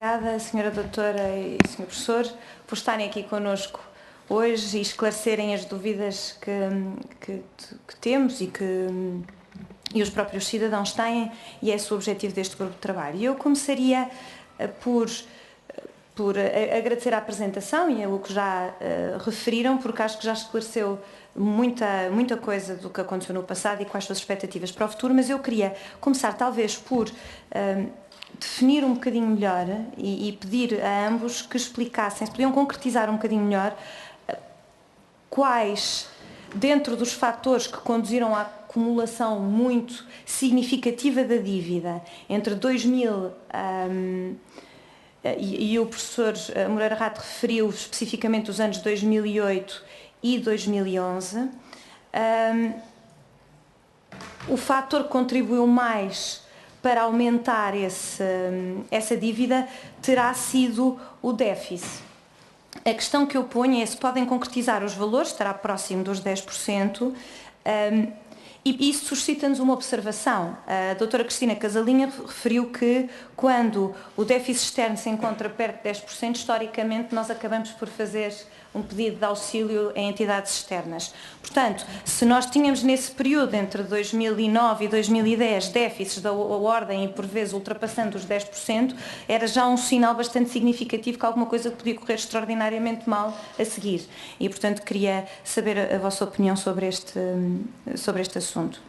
Obrigada, Sra. Doutora e Sr. Professor, por estarem aqui connosco hoje e esclarecerem as dúvidas que temos e os próprios cidadãos têm, e é esse o objetivo deste grupo de trabalho. E eu começaria por agradecer a apresentação e o que já referiram, porque acho que já esclareceu muita coisa do que aconteceu no passado e quais são as expectativas para o futuro, mas eu queria começar talvez por definir um bocadinho melhor e pedir a ambos que explicassem, se podiam concretizar um bocadinho melhor quais, dentro dos fatores que conduziram à acumulação muito significativa da dívida entre 2000 e o professor Moreira Rato referiu especificamente os anos 2008 e 2011, o fator que contribuiu mais para aumentar essa dívida terá sido o déficit. A questão que eu ponho é se podem concretizar os valores, estará próximo dos 10%, e isso suscita-nos uma observação. A doutora Cristina Casalinha referiu que quando o déficit externo se encontra perto de 10%, historicamente nós acabamos por fazer um pedido de auxílio em entidades externas. Portanto, se nós tínhamos nesse período entre 2009 e 2010 déficits da ordem e por vezes ultrapassando os 10%, era já um sinal bastante significativo que alguma coisa podia correr extraordinariamente mal a seguir. E, portanto, queria saber a vossa opinião sobre este assunto.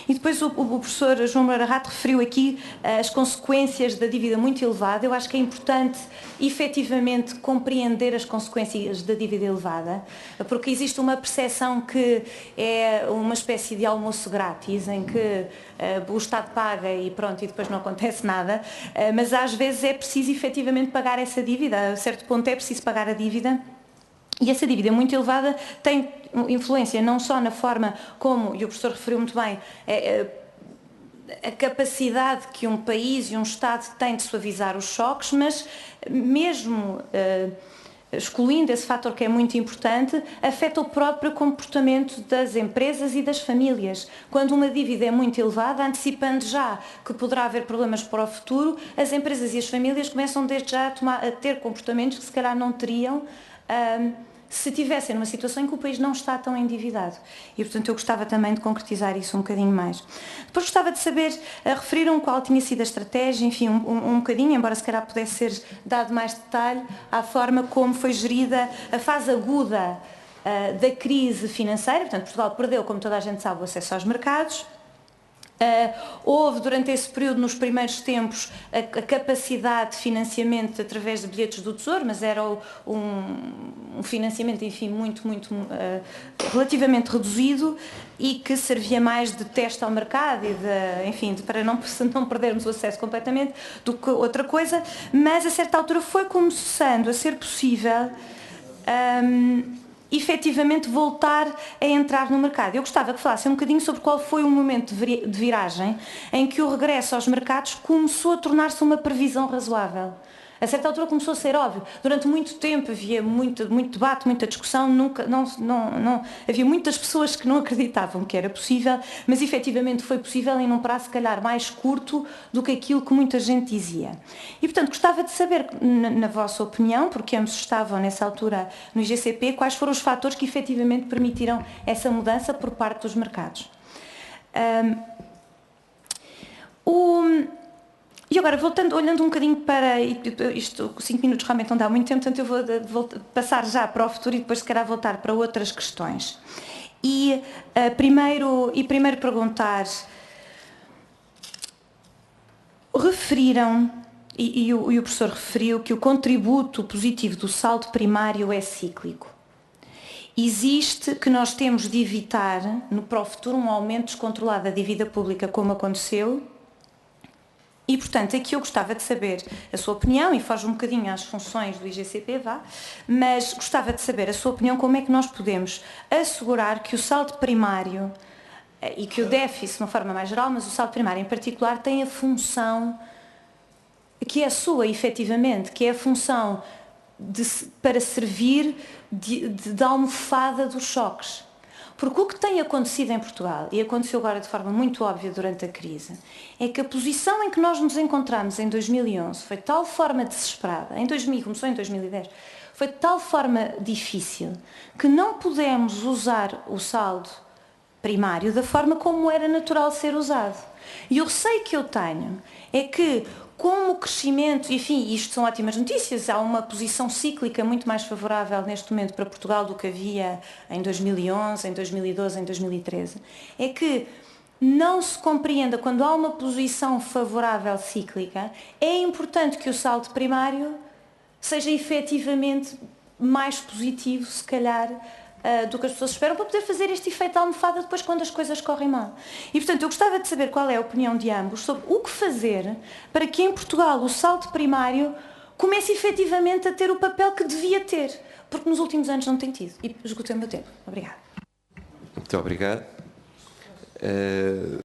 E depois o professor João Moreira Rato referiu aqui as consequências da dívida muito elevada. Eu acho que é importante efetivamente compreender as consequências da dívida elevada, porque existe uma percepção que é uma espécie de almoço grátis, em que o Estado paga e pronto, e depois não acontece nada, mas às vezes é preciso efetivamente pagar essa dívida, a certo ponto é preciso pagar a dívida. E essa dívida muito elevada tem influência não só na forma como, e o professor referiu muito bem, a capacidade que um país e um Estado têm de suavizar os choques, mas mesmo excluindo esse fator que é muito importante, afeta o próprio comportamento das empresas e das famílias. Quando uma dívida é muito elevada, antecipando já que poderá haver problemas para o futuro, as empresas e as famílias começam desde já a ter comportamentos que se calhar não teriam se estivessem numa situação em que o país não está tão endividado. E, portanto, eu gostava também de concretizar isso um bocadinho mais. Depois gostava de saber, referiram qual tinha sido a estratégia, enfim, um bocadinho, embora se calhar pudesse ser dado mais detalhe, à forma como foi gerida a fase aguda da crise financeira. Portanto, Portugal perdeu, como toda a gente sabe, o acesso aos mercados. Houve durante esse período, nos primeiros tempos, a capacidade de financiamento através de bilhetes do Tesouro, mas era um financiamento, enfim, relativamente reduzido e que servia mais de teste ao mercado e enfim, para não perdermos o acesso completamente do que outra coisa, mas a certa altura foi começando a ser possível efetivamente voltar a entrar no mercado. Eu gostava que falassem um bocadinho sobre qual foi o momento de viragem em que o regresso aos mercados começou a tornar-se uma previsão razoável. A certa altura começou a ser óbvio. Durante muito tempo havia muito debate, muita discussão, havia muitas pessoas que não acreditavam que era possível, mas efetivamente foi possível em um prazo, se calhar, mais curto do que aquilo que muita gente dizia. E, portanto, gostava de saber, na vossa opinião, porque ambos estavam nessa altura no IGCP, quais foram os fatores que efetivamente permitiram essa mudança por parte dos mercados. E agora, olhando um bocadinho para isto, 5 minutos realmente não dá muito tempo, portanto eu vou passar já para o futuro e depois se calhar voltar para outras questões. E primeiro perguntar, referiram, e o professor referiu, que o contributo positivo do saldo primário é cíclico. Existe que nós temos de evitar, para o futuro, um aumento descontrolado da dívida pública, como aconteceu. E, portanto, aqui eu gostava de saber a sua opinião, e foge um bocadinho às funções do IGCP, mas gostava de saber a sua opinião, como é que nós podemos assegurar que o saldo primário, e que o déficit de uma forma mais geral, mas o saldo primário em particular, tem a função que é sua, efetivamente, que é a função para servir de almofada dos choques. Porque o que tem acontecido em Portugal, e aconteceu agora de forma muito óbvia durante a crise, é que a posição em que nós nos encontramos em 2011 foi de tal forma desesperada, começou em 2010, foi de tal forma difícil, que não pudemos usar o saldo primário da forma como era natural ser usado. E o receio que eu tenho é que, como o crescimento, enfim, isto são ótimas notícias, há uma posição cíclica muito mais favorável neste momento para Portugal do que havia em 2011, em 2012, em 2013, é que não se compreenda quando há uma posição favorável cíclica, é importante que o saldo primário seja efetivamente mais positivo, se calhar, do que as pessoas esperam, para poder fazer este efeito de almofada depois quando as coisas correm mal. E, portanto, eu gostava de saber qual é a opinião de ambos sobre o que fazer para que em Portugal o saldo primário comece efetivamente a ter o papel que devia ter, porque nos últimos anos não tem tido. E esgotei o meu tempo. Obrigada. Muito obrigado.